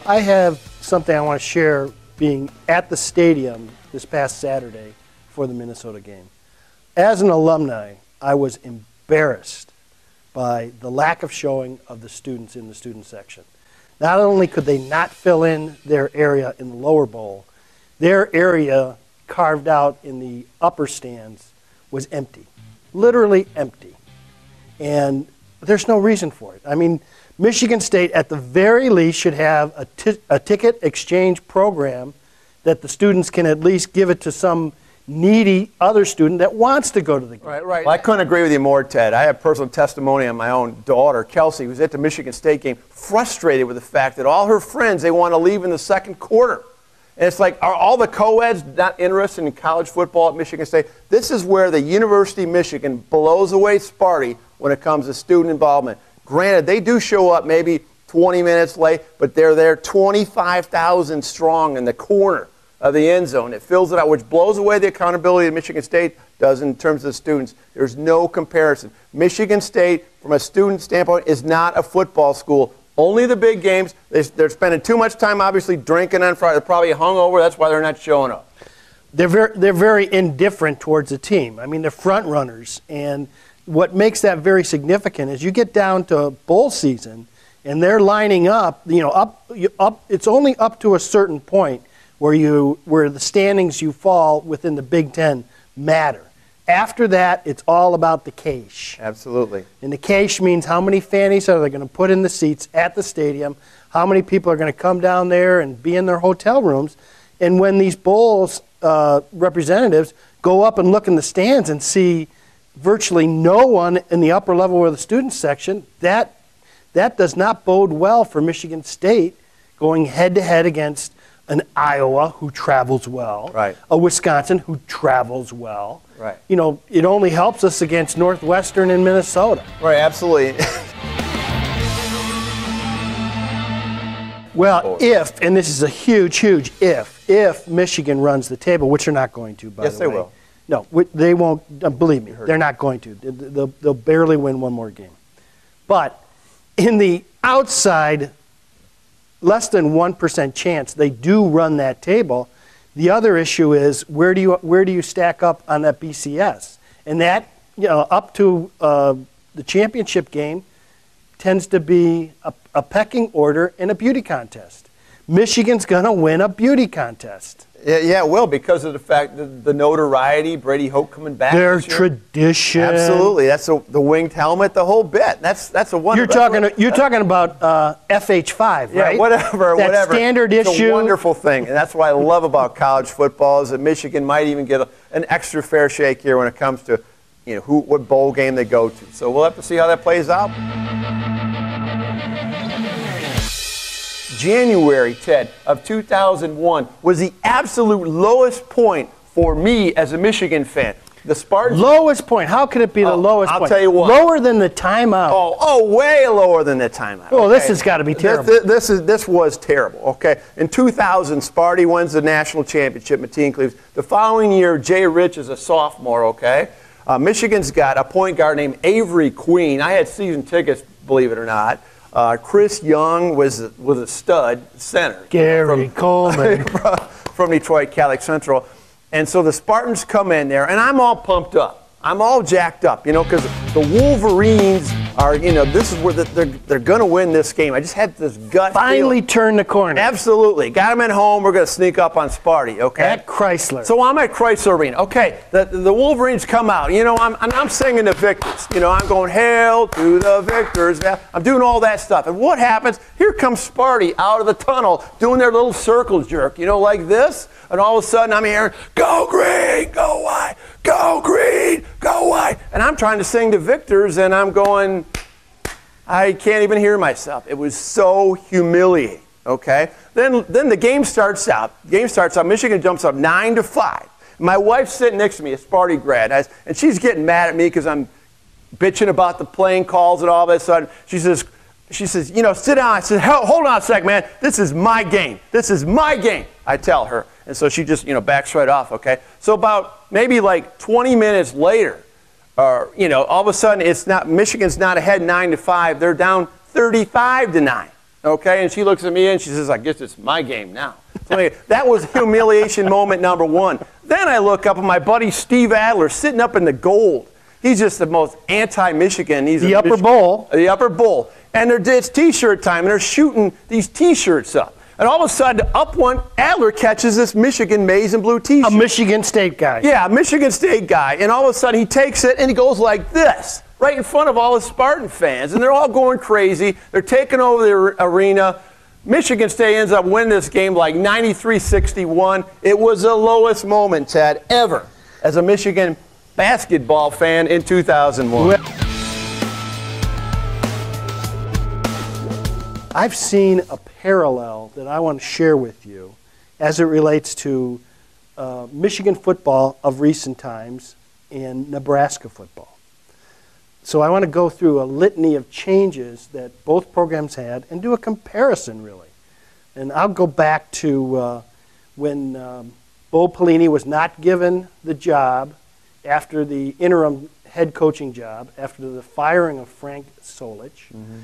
I have something I want to share being at the stadium this past Saturday for the Minnesota game. As an alumni, I was embarrassed by the lack of showing of the students in the student section. Not only could they not fill in their area in the lower bowl, their area carved out in the upper stands was empty, literally empty. And there's no reason for it. I mean, Michigan State at the very least should have a ticket exchange program that the students can at least give it to some needy other student that wants to go to the game. Right. Well, I couldn't agree with you more, Ted. I have personal testimony on my own daughter, Kelsey, who's at the Michigan State game, frustrated with the fact that all her friends, they want to leave in the second quarter. And it's like, are all the co-eds not interested in college football at Michigan State? This is where the University of Michigan blows away Sparty when it comes to student involvement. Granted, they do show up maybe 20 minutes late, but they're there 25,000 strong in the corner of the end zone. It fills it out, which blows away the accountability that Michigan State does in terms of the students. There's no comparison. Michigan State, from a student standpoint, is not a football school. Only the big games. They're spending too much time, obviously, drinking on Friday. They're probably hungover. That's why they're not showing up. They're very indifferent towards the team. I mean, they're front runners. And what makes that very significant is you get down to bowl season, and they're lining up. It's only up to a certain point where the standings you fall within the Big Ten matter. After that, it's all about the cash. Absolutely. And the cash means how many fannies are they going to put in the seats at the stadium, how many people are going to come down there and be in their hotel rooms. And when these bowls representatives go up and look in the stands and see virtually no one in the upper level or the student section, that does not bode well for Michigan State going head-to-head against an Iowa who travels well, right, a Wisconsin who travels well. Right. You know, it only helps us against Northwestern and Minnesota. Right, absolutely. Well, if, and this is a huge, huge if Michigan runs the table, which they're not going to, by the way. Yes, they will. No, they won't. Believe me, they're not going to. They'll barely win one more game. But in the outside, less than 1% chance they do run that table. The other issue is where do you stack up on that BCS? And that, up to the championship game tends to be a pecking order and a beauty contest. Michigan's going to win a beauty contest. Yeah, it will, because of the fact that the notoriety, Brady Hoke coming back. Their tradition. Absolutely, that's the winged helmet, the whole bit. That's a wonderful. You're talking about FH5, right? Yeah, whatever. Standard it's issue. It's a wonderful thing, and that's what I love about college football is that Michigan might even get an extra fair shake here when it comes to, what bowl game they go to. So we'll have to see how that plays out. January, Ted, of 2001 was the absolute lowest point for me as a Michigan fan. The Spartans. Lowest point. How could it be the lowest point? I'll tell you what. Lower than the timeout. Oh, way lower than the timeout. Oh, okay. This has got to be terrible. This was terrible. Okay, in 2000, Sparty wins the national championship. Mateen Cleaves. The following year, Jay Rich is a sophomore. Okay, Michigan's got a point guard named Avery Queen. I had season tickets, believe it or not. Chris Young was a stud center. Gary Coleman. From Detroit Catholic Central. And so the Spartans come in there, and I'm all pumped up. I'm all jacked up, because the Wolverines are, this is where they're going to win this game. I just had this gut Finally feeling. turned the corner. Absolutely. Got them at home. We're going to sneak up on Sparty, okay? At Chrysler. So I'm at Chrysler Arena. Okay, the Wolverines come out. I'm singing the victors. I'm going, hail to the victors. I'm doing all that stuff. And what happens? Here comes Sparty out of the tunnel doing their little circle jerk, like this. And all of a sudden I'm hearing, go green, go white, go green, go white. And I'm trying to sing the victors, and I'm going, I can't even hear myself. It was so humiliating, okay? Then the game starts out. Michigan jumps up 9-5. My wife's sitting next to me, a Sparty grad, and she's getting mad at me because I'm bitching about the playing calls and all of a sudden. She says, sit down. I said, hold on a sec, man. This is my game. This is my game, I tell her. And so she just, backs right off, okay? So about maybe like 20 minutes later, all of a sudden Michigan's not ahead 9-5. They're down 35-9. Okay, and she looks at me and she says, I guess it's my game now. So that was humiliation moment number one. Then I look up and my buddy Steve Adler sitting up in the gold. He's just the most anti-Michigan. He's the upper bowl. The upper bowl. And it's T-shirt time, and they're shooting these T-shirts up. And all of a sudden, up one, Adler catches this Michigan maize and blue T-shirt. A Michigan State guy. Yeah, a Michigan State guy. And all of a sudden, he takes it and he goes like this, right in front of all the Spartan fans. And they're all going crazy. They're taking over the arena. Michigan State ends up winning this game like 93-61. It was the lowest moment, Ted, ever as a Michigan basketball fan in 2001. I've seen a parallel that I want to share with you as it relates to Michigan football of recent times and Nebraska football. So I want to go through a litany of changes that both programs had and do a comparison, really. And I'll go back to when Bo Pelini was not given the job after the interim head coaching job, after the firing of Frank Solich. Mm-hmm.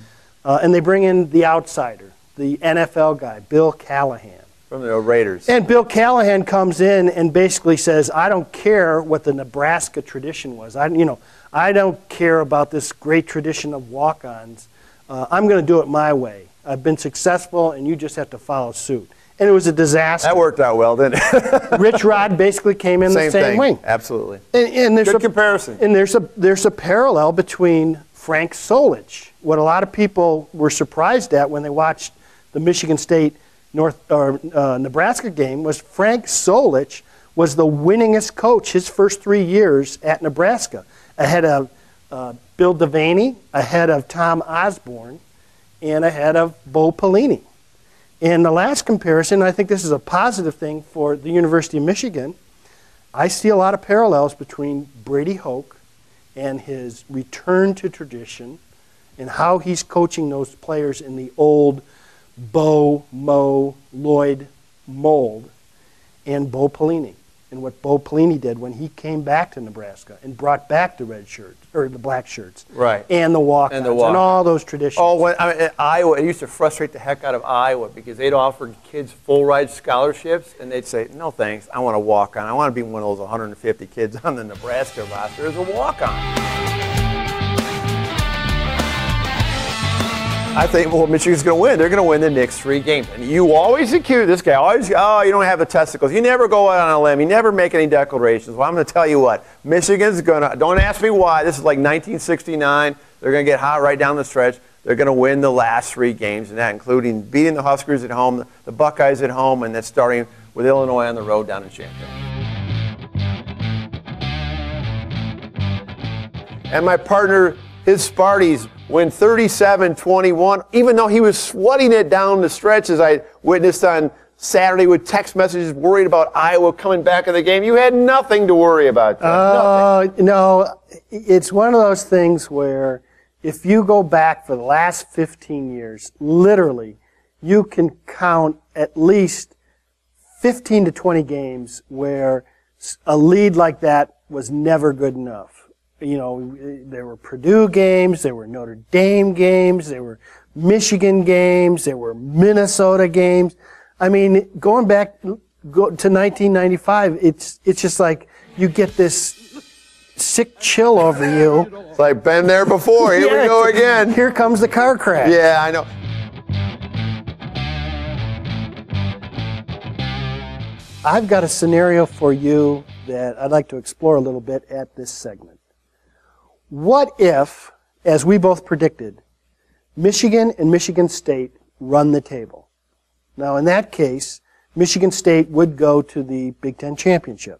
And they bring in the outsider, the NFL guy, Bill Callahan. From the Raiders. And Bill Callahan comes in and basically says, I don't care what the Nebraska tradition was. I don't care about this great tradition of walk-ons. I'm going to do it my way. I've been successful, and you just have to follow suit. And it was a disaster. That worked out well, didn't it? Rich Rod basically came in the same way. Absolutely. And there's good comparison. And there's a parallel between Frank Solich. What a lot of people were surprised at when they watched the Michigan State Nebraska game was Frank Solich was the winningest coach his first 3 years at Nebraska, ahead of Bill Devaney, ahead of Tom Osborne, and ahead of Bo Pelini. And the last comparison, I think this is a positive thing for the University of Michigan, I see a lot of parallels between Brady Hoke and his return to tradition and how he's coaching those players in the old Bo, Mo, Lloyd mold, and Bo Pelini, and what Bo Pelini did when he came back to Nebraska and brought back the red shirts, or the black shirts, right, and the walk-ons, and all those traditions. Oh, at Iowa, it used to frustrate the heck out of Iowa because they'd offer kids full-ride scholarships, and they'd say, no thanks, I want to walk on. I want to be one of those 150 kids on the Nebraska roster as a walk-on. I think, well, Michigan's going to win. They're going to win the next 3 games. And you always accuse this guy. Always, oh, you don't have the testicles. You never go out on a limb. You never make any declarations. Well, I'm going to tell you what. Michigan's going to, don't ask me why. This is like 1969. They're going to get hot right down the stretch. They're going to win the last 3 games, and that including beating the Huskers at home, the Buckeyes at home, and then starting with Illinois on the road down in Champaign. And my partner, his Sparties, win 37-21, even though he was sweating it down the stretch, as I witnessed on Saturday with text messages worried about Iowa coming back in the game. You had nothing to worry about. Nothing. No, it's one of those things where if you go back for the last 15 years, literally, you can count at least 15 to 20 games where a lead like that was never good enough. You know, there were Purdue games, there were Notre Dame games, there were Michigan games, there were Minnesota games. I mean, going back to 1995, it's just like you get this sick chill over you. It's like, been there before. Here we go again. Here comes the car crash. Yeah, I know. I've got a scenario for you that I'd like to explore a little bit at this segment. What if, as we both predicted, Michigan and Michigan State run the table? Now, in that case, Michigan State would go to the Big Ten Championship.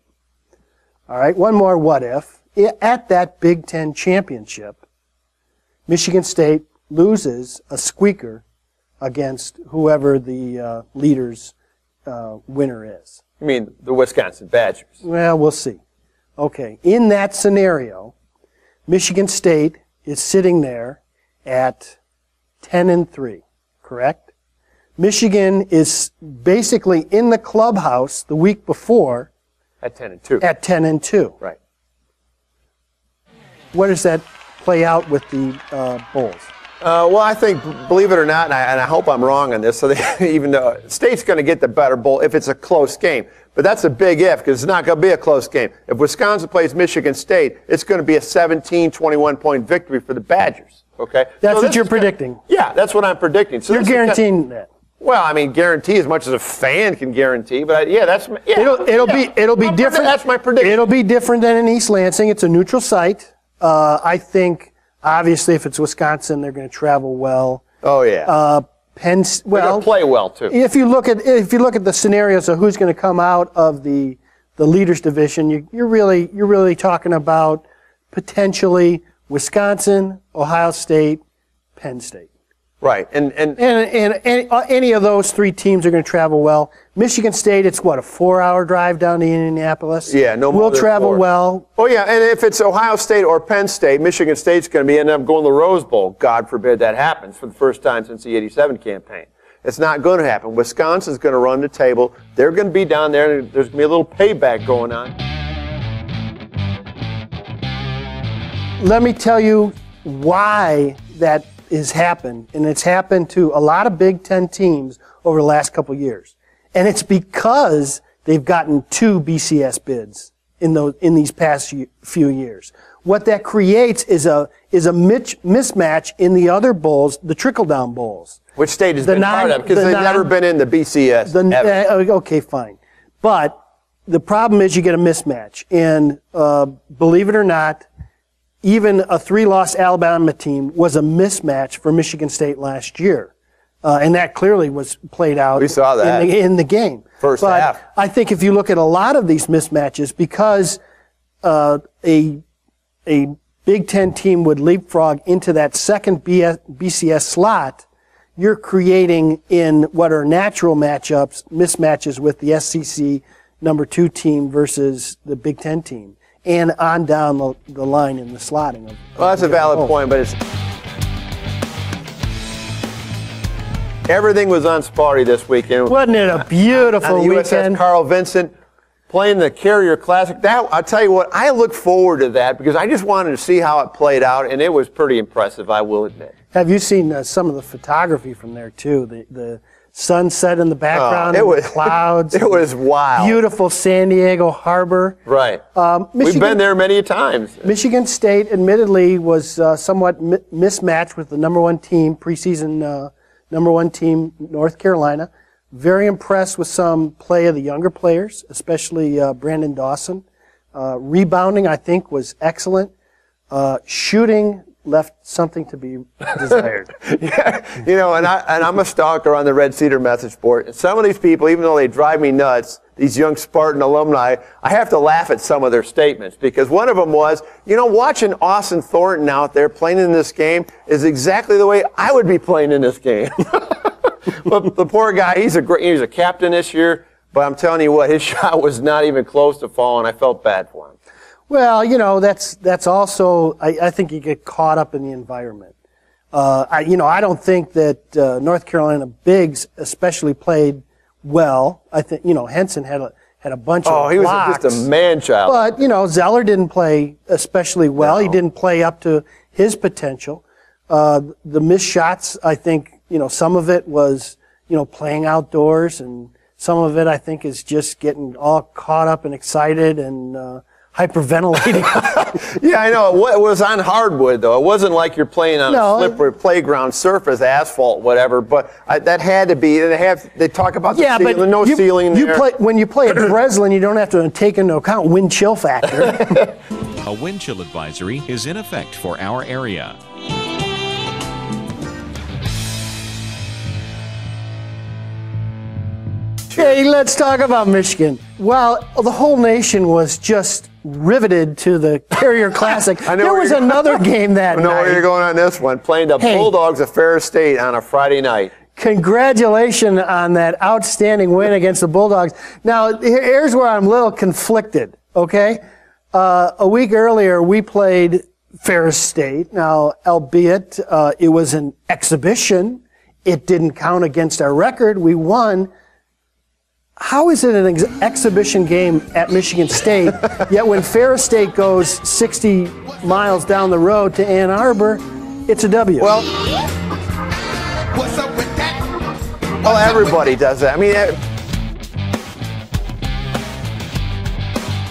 All right, one more what if. At that Big Ten Championship, Michigan State loses a squeaker against whoever the leader's winner is. You mean the Wisconsin Badgers? Well, we'll see. Okay, in that scenario, Michigan State is sitting there at 10-3, correct? Michigan is basically in the clubhouse the week before at 10-2. At 10-2. Right. What does that play out with the Bulls? Well, I think, believe it or not, and I hope I'm wrong on this, so even though State's going to get the better bowl if it's a close game. But that's a big if, because it's not going to be a close game. If Wisconsin plays Michigan State, it's going to be a 17, 21-point victory for the Badgers. Okay? That's what you're predicting. Yeah, that's what I'm predicting. So you're guaranteeing that. Well, I mean, guarantee as much as a fan can guarantee, but it'll be different. That's my prediction. It'll be different than in East Lansing. It's a neutral site. I think obviously if it's Wisconsin, they're going to travel well. Oh yeah. They're going to play well too. If you look at the scenarios of who's going to come out of the leaders division, you're really talking about potentially Wisconsin, Ohio State, Penn State. Right, and any of those three teams are going to travel well. Michigan State, it's what, a 4-hour drive down to Indianapolis? Yeah, no more. We'll travel well. Oh yeah, and if it's Ohio State or Penn State, Michigan State's going to end up going to the Rose Bowl. God forbid that happens for the first time since the '87 campaign. It's not going to happen. Wisconsin's going to run the table. They're going to be down there, and there's going to be a little payback going on. Let me tell you why that has happened, and it's happened to a lot of Big Ten teams over the last couple of years. And it's because they've gotten 2 BCS bids in these past few years. What that creates is a mismatch in the other bowls, the trickle-down bowls. Which State has been part of, because they've never been in the BCS ever. Okay, fine. But the problem is you get a mismatch. And believe it or not, even a 3-loss Alabama team was a mismatch for Michigan State last year. And that clearly was played out we saw that. in the game. First half. I think if you look at a lot of these mismatches, because a Big Ten team would leapfrog into that second BCS slot, you're creating in what are natural matchups, mismatches with the SEC number 2 team versus the Big Ten team. And on down the line in the slotting. Well, that's a valid point, but everything was on Sparty this weekend. Wasn't it a beautiful USS weekend? Carl Vinson playing the Carrier Classic. I'll tell you what, I look forward to that because I just wanted to see how it played out, and it was pretty impressive, I will admit. Have you seen some of the photography from there, too? The sunset in the background, the clouds. It was wild. Beautiful San Diego Harbor. Right. We've been there many times. Michigan State, admittedly, was somewhat mismatched with the number 1 team, preseason number 1 team, North Carolina. Very impressed with some play of the younger players, especially Brandon Dawson. Rebounding, I think, was excellent. Shooting left something to be desired. Yeah, and I'm a stalker on the Red Cedar message board. And some of these people, even though they drive me nuts, these young Spartan alumni, I have to laugh at some of their statements because one of them was, watching Austin Thornton out there playing in this game is exactly the way I would be playing in this game. But the poor guy, he's a captain this year, but I'm telling you what, his shot was not even close to falling. I felt bad for him. Well, that's also, I think you get caught up in the environment. I don't think that North Carolina bigs especially played well. I think, Henson had a bunch of blocks. He was just a man-child. But, Zeller didn't play especially well. No. He didn't play up to his potential. The missed shots, I think, some of it was, playing outdoors, and some of it, I think, is just getting all caught up and excited and hyperventilating. Yeah, I know. It was on hardwood, though. It wasn't like you're playing on a slippery playground surface, asphalt, whatever. But that had to be. They talk about the ceiling. But no ceiling there. When you play at Breslin, you don't have to take into account wind chill factor. A wind chill advisory is in effect for our area. Hey, let's talk about Michigan. Well, the whole nation was just riveted to the Carrier Classic. There was another game that night. I know where you're going on this one. Playing the Bulldogs of Ferris State on a Friday night. Congratulations on that outstanding win against the Bulldogs. Now, here's where I'm a little conflicted, okay? A week earlier, we played Ferris State. Now, albeit it was an exhibition, it didn't count against our record. We won. How is it an exhibition game at Michigan State, yet when Ferris State goes 60 miles down the road to Ann Arbor, it's a W? Well, Well, everybody does that. I mean,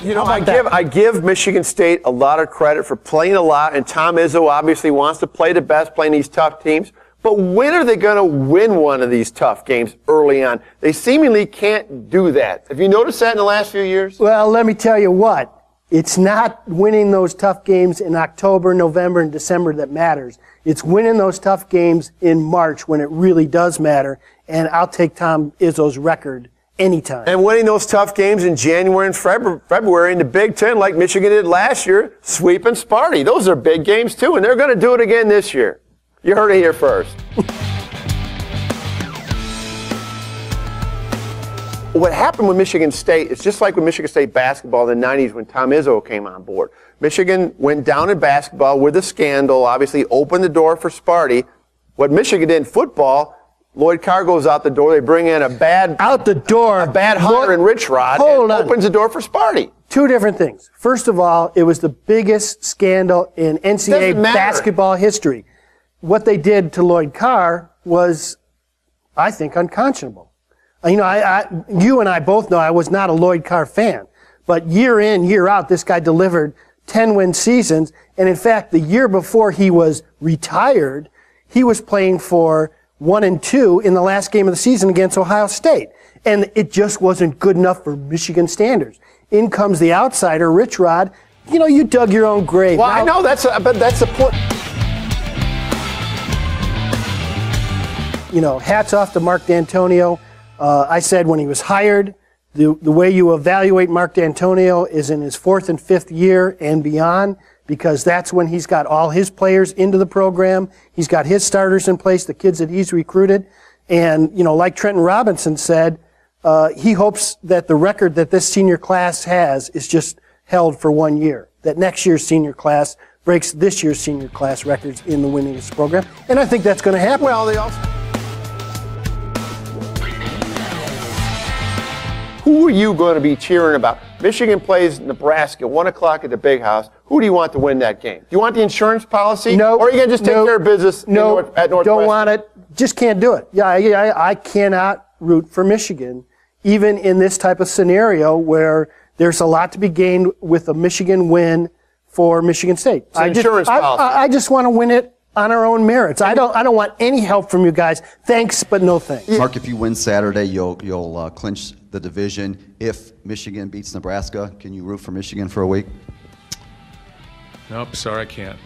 you know, I give Michigan State a lot of credit for playing a lot, and Tom Izzo obviously wants to play the best, playing these tough teams. But when are they going to win one of these tough games early on? They seemingly can't do that. Have you noticed that in the last few years? Well, let me tell you what. It's not winning those tough games in October, November, and December that matters. It's winning those tough games in March when it really does matter. And I'll take Tom Izzo's record anytime. And winning those tough games in January and February in the Big Ten, like Michigan did last year, sweeping Sparty. Those are big games, too, and they're going to do it again this year. You heard it here first. What happened with Michigan State is just like with Michigan State basketball in the 90s when Tom Izzo came on board. Michigan went down in basketball with a scandal, obviously opened the door for Sparty. What Michigan did in football, Lloyd Carr goes out the door. They bring in a bad hire in Rich Rod, and opens the door for Sparty. Two different things. First of all, it was the biggest scandal in NCAA basketball history. What they did to Lloyd Carr was, I think, unconscionable. You know, you and I both know I was not a Lloyd Carr fan, but year in, year out, this guy delivered 10-win seasons, and in fact, the year before he was retired, he was playing for 1-2 in the last game of the season against Ohio State, and it just wasn't good enough for Michigan standards. In comes the outsider, Rich Rod. You know, you dug your own grave. Well, I know but that's the point. You know, hats off to Mark D'Antonio. I said when he was hired, the way you evaluate Mark D'Antonio is in his 4th and 5th year and beyond, because that's when he's got all his players into the program. He's got his starters in place, the kids that he's recruited. And, you know, like Trenton Robinson said, he hopes that the record that this senior class has is just held for 1 year, that next year's senior class breaks this year's senior class records in the winningest program. And I think that's going to happen. Well, they also... Who are you going to be cheering about? Michigan plays Nebraska, 1 o'clock at the Big House. Who do you want to win that game? Do you want the insurance policy? No. Or are you going to just take care of business at Northwestern? Don't want it. Just can't do it. Yeah, I cannot root for Michigan, even in this type of scenario where there's a lot to be gained with a Michigan win for Michigan State. It's an insurance policy. I just want to win it on our own merits. I don't want any help from you guys. Thanks, but no thanks. Mark, if you win Saturday, you'll clinch the division. If Michigan beats Nebraska, can you root for Michigan for a week? Nope, sorry, I can't.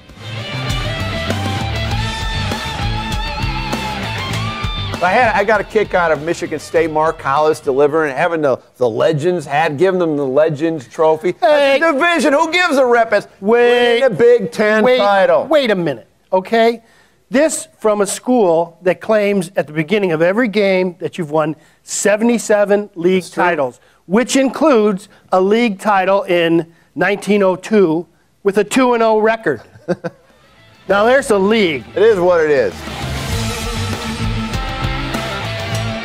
I got a kick out of Michigan State, Mark Hollis delivering, having the Legends hat, giving them the Legends trophy. Hey. That's a division. Who gives a rep as winning a Big Ten title? Wait a minute, okay? This from a school that claims at the beginning of every game that you've won 77 league titles, which includes a league title in 1902 with a 2-0 record. Now there's a league. It is what it is.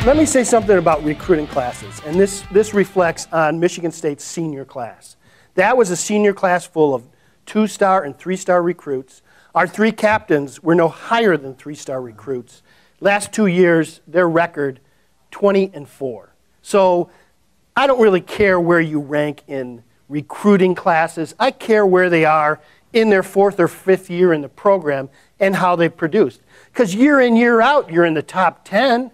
Let me say something about recruiting classes, and this reflects on Michigan State's senior class. That was a senior class full of 2-star and 3-star recruits. Our 3 captains were no higher than 3-star recruits. Last 2 years, their record, 20-4. So I don't really care where you rank in recruiting classes. I care where they are in their 4th or 5th year in the program and how they produced. Because year in, year out, you're in the top 10.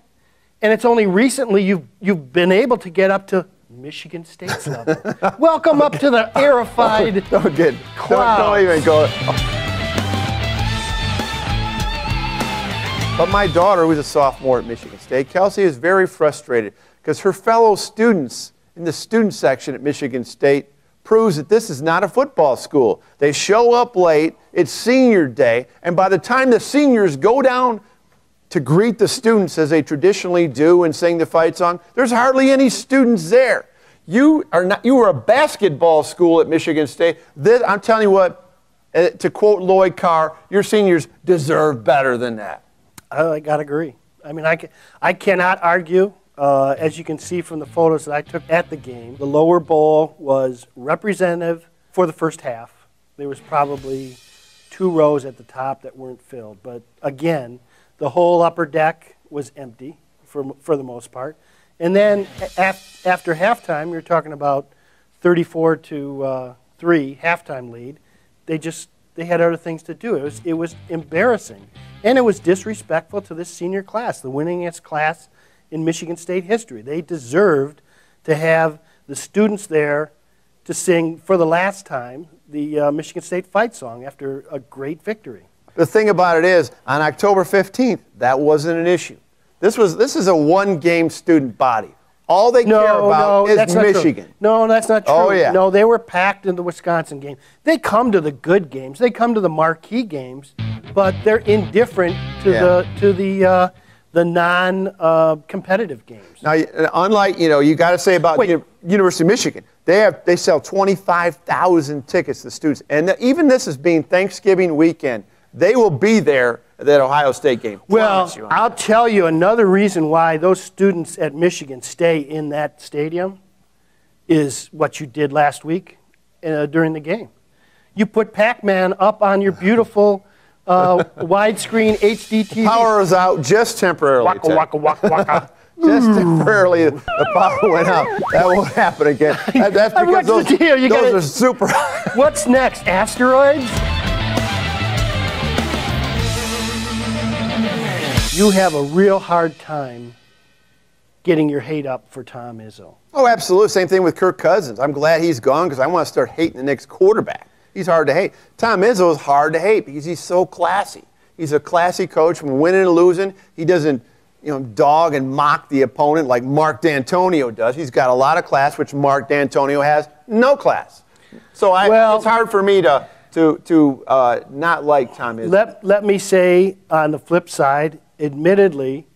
And it's only recently you've been able to get up to Michigan State's level. Welcome up to the airified cloud. Don't even go. But my daughter, who's a sophomore at Michigan State, Kelsey, is very frustrated because her fellow students in the student section at Michigan State proves that this is not a football school. They show up late, it's senior day, and by the time the seniors go down to greet the students as they traditionally do and sing the fight song, there's hardly any students there. You were a basketball school at Michigan State. I'm telling you what, to quote Lloyd Carr, your seniors deserve better than that. I got to agree. I mean, I cannot argue. As you can see from the photos that I took at the game, the lower bowl was representative for the first half. There was probably 2 rows at the top that weren't filled. But again, the whole upper deck was empty for the most part. And then after halftime, you're talking about 34 to 3 halftime lead. They had other things to do. It was embarrassing, and it was disrespectful to this senior class, the winningest class in Michigan State history. They deserved to have the students there to sing for the last time the Michigan State fight song after a great victory. The thing about it is, on October 15th, that wasn't an issue. This is a one-game student body. All they care about is Michigan. No, that's not true. Oh, yeah. No, they were packed in the Wisconsin game. They come to the good games. They come to the marquee games, but they're indifferent to the non-competitive games. Now, unlike, you got to say about University of Michigan, they sell 25,000 tickets to students, and even this is being Thanksgiving weekend. They will be there at that Ohio State game. Well, I'll tell you another reason why those students at Michigan stay in that stadium is what you did last week during the game. You put Pac-Man up on your beautiful widescreen HD TV. Power is out just temporarily. Waka, waka, waka, waka. Just temporarily, the power went out. That won't happen again. That's because those are super. What's next? Asteroids? You have a real hard time getting your hate up for Tom Izzo. Oh, absolutely. Same thing with Kirk Cousins. I'm glad he's gone because I want to start hating the next quarterback. He's hard to hate. Tom Izzo is hard to hate because he's so classy. He's a classy coach from winning and losing. He doesn't, dog and mock the opponent like Mark D'Antonio does. He's got a lot of class, which Mark D'Antonio has no class. So it's hard for me to not like Tom Izzo. Let me say on the flip side, admittedly,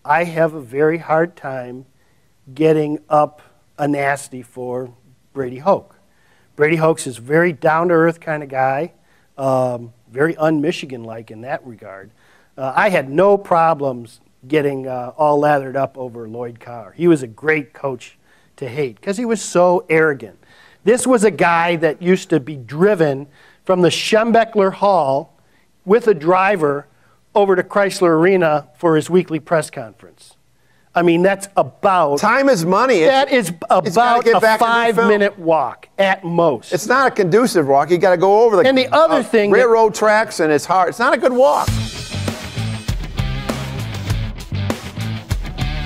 I have a very hard time getting up a nasty for Brady Hoke. Brady Hoke's is a very down-to-earth kind of guy, very un-Michigan-like in that regard. I had no problems getting all lathered up over Lloyd Carr. He was a great coach to hate because he was so arrogant. This was a guy that used to be driven from the Schembechler Hall with a driver over to Chrysler Arena for his weekly press conference. I mean, that's about... Time is money. That is about a 5-minute walk at most. It's not a conducive walk. You got to go over and the other thing railroad tracks, and it's hard. It's not a good walk.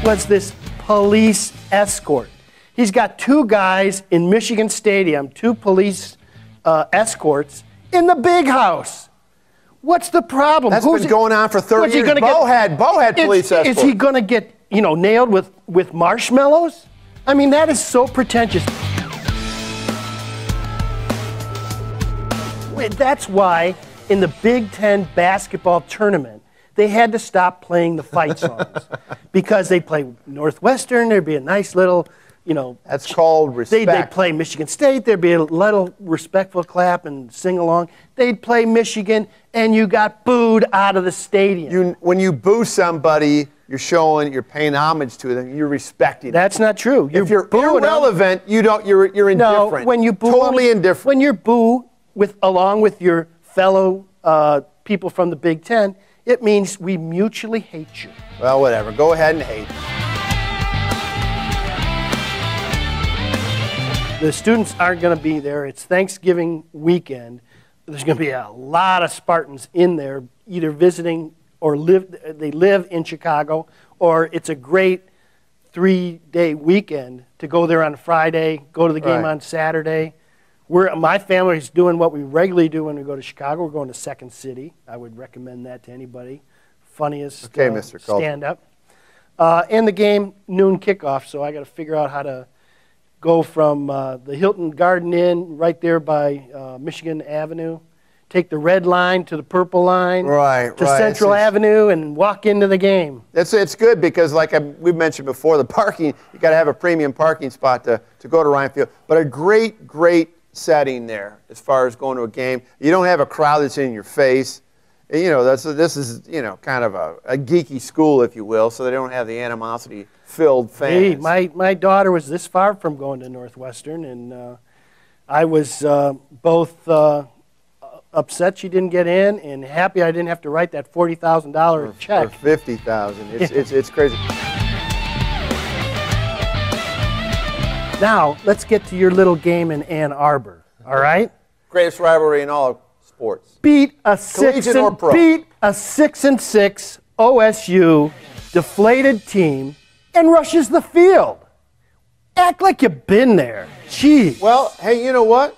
Was this police escort. He's got 2 guys in Michigan Stadium, 2 police escorts in the big house. What's the problem? That's been going on for 30 years. Bo had police escorts. Is he going to get nailed with marshmallows? I mean, that is so pretentious. That's why in the Big Ten basketball tournament, they had to stop playing the fight songs because they'd play Northwestern. There'd be a nice little, That's called respect. They'd play Michigan State. There'd be a little respectful clap and sing along. They'd play Michigan, and you got booed out of the stadium. When you boo somebody, you're paying homage to them. You're respecting them. That's not true. If you're irrelevant, you're indifferent. No, when you boo, totally indifferent. When you boo along with your fellow people from the Big Ten, it means we mutually hate you. Well, whatever. Go ahead and hate. The students aren't going to be there. It's Thanksgiving weekend. There's going to be a lot of Spartans in there, either visiting or they live in Chicago, or it's a great 3-day weekend to go there on Friday, go to the game on Saturday. My family's doing what we regularly do when we go to Chicago. We're going to Second City. I would recommend that to anybody. Funniest stand-up. And the game, noon kickoff, so I got to figure out how to go from the Hilton Garden Inn right there by Michigan Avenue, take the red line to the purple line to Central Avenue and walk into the game. It's good because, like we've mentioned before, the parking, you got to have a premium parking spot to go to Ryan Field. But a great setting there as far as going to a game. You don't have a crowd that's in your face. This is kind of a geeky school, if you will, so they don't have the animosity-filled fans. Hey, my daughter was this far from going to Northwestern, and I was both upset she didn't get in and happy I didn't have to write that $40,000 check. Or $50,000. It's crazy. Now, let's get to your little game in Ann Arbor, all right? Greatest rivalry in all of sports. Beat a 6 Collegiate or pro? beat a 6-6 OSU deflated team and rushes the field. Act like you've been there. Gee. Well, hey, you know what?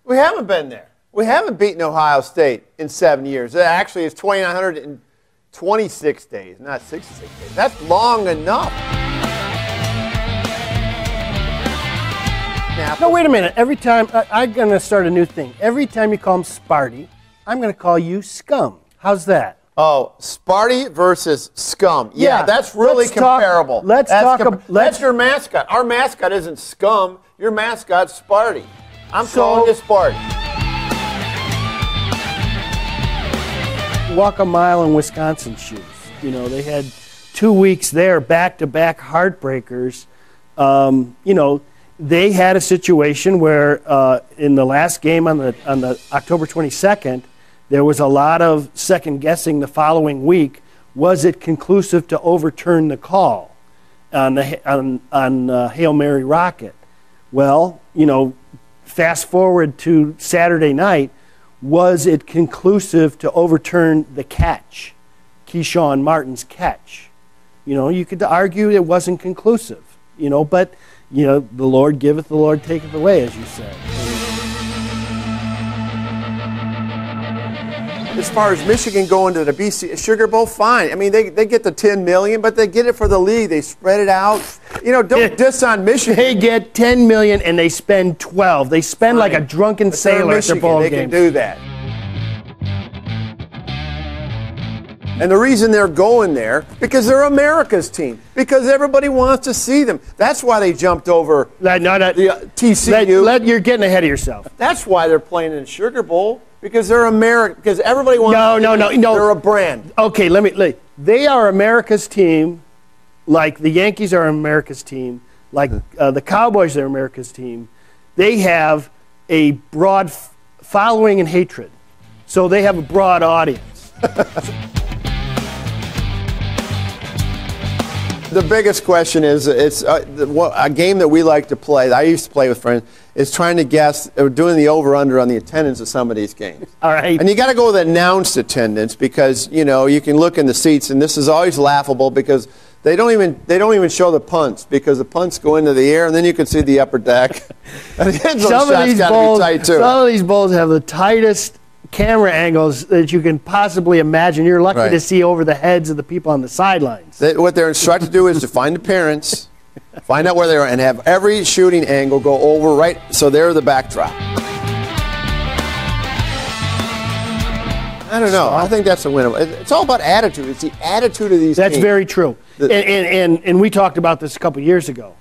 We haven't been there. We haven't beaten Ohio State in 7 years. Actually, it's 2,926 days, not 66 days. That's long enough. No, wait a minute. Every time, I'm going to start a new thing. Every time you call him Sparty, I'm going to call you Scum. How's that? Oh, Sparty versus Scum. Yeah, Yeah, that's really let's talk- comparable. let's That's your mascot. Our mascot isn't Scum. Your mascot's Sparty. I'm calling you Sparty. Walk a mile in Wisconsin shoes. You know, they had 2 weeks there, back-to-back heartbreakers. You know, they had a situation where in the last game on the October 22nd, there was a lot of second guessing the following week. Was it conclusive to overturn the call on Hail Mary Rocket? Well, you know, fast forward to Saturday night. Was it conclusive to overturn the catch, Keyshawn Martin's catch? You know, you could argue it wasn't conclusive. You know, but you know, the Lord giveth, the Lord taketh away, as you said. As far as Michigan going to the BC Sugar Bowl, fine. I mean, they get the $10 million, but they get it for the league. They spread it out. You know, don't diss on Michigan. They get $10 million and they spend 12. They spend like a drunken But they're sailor at their Michigan. bowl They games. can do that. And the reason they're going there, because they're America's team. Because everybody wants to see them. That's why they jumped over TCU. You're getting ahead of yourself. That's why they're playing in Sugar Bowl. Because they're American. Because everybody wants to see them. No. They're a brand. Okay, they are America's team, like the Yankees are America's team, like the Cowboys are America's team. They have a broad following and hatred. So they have a broad audience. The biggest question is, it's a game that we like to play, that I used to play with friends, is trying to guess, or doing the over-under on the attendance of some of these games. All right. And you got to go with announced attendance because, you know, you can look in the seats, and this is always laughable because they don't even show the punts because the punts go into the air, and then you can see the upper deck. And the end zone shot's got to be tight, too. Some of these bowls have the tightest camera angles that you can possibly imagine. You're lucky to see over the heads of the people on the sidelines. What they're instructed to do is to find the parents, find out where they are, and have every shooting angle go over right so they're the backdrop. I don't know. I think that's a win. It's all about attitude. It's the attitude of these That's teams. very true. And we talked about this a couple years ago.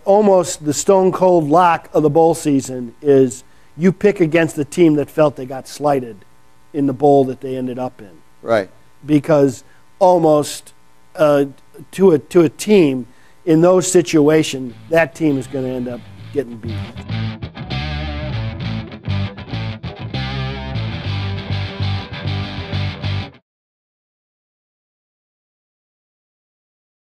Almost the stone cold lock of the bowl season is you pick against the team that felt they got slighted in the bowl that they ended up in. Right. Because almost to a team in those situations, that team is going to end up getting beat.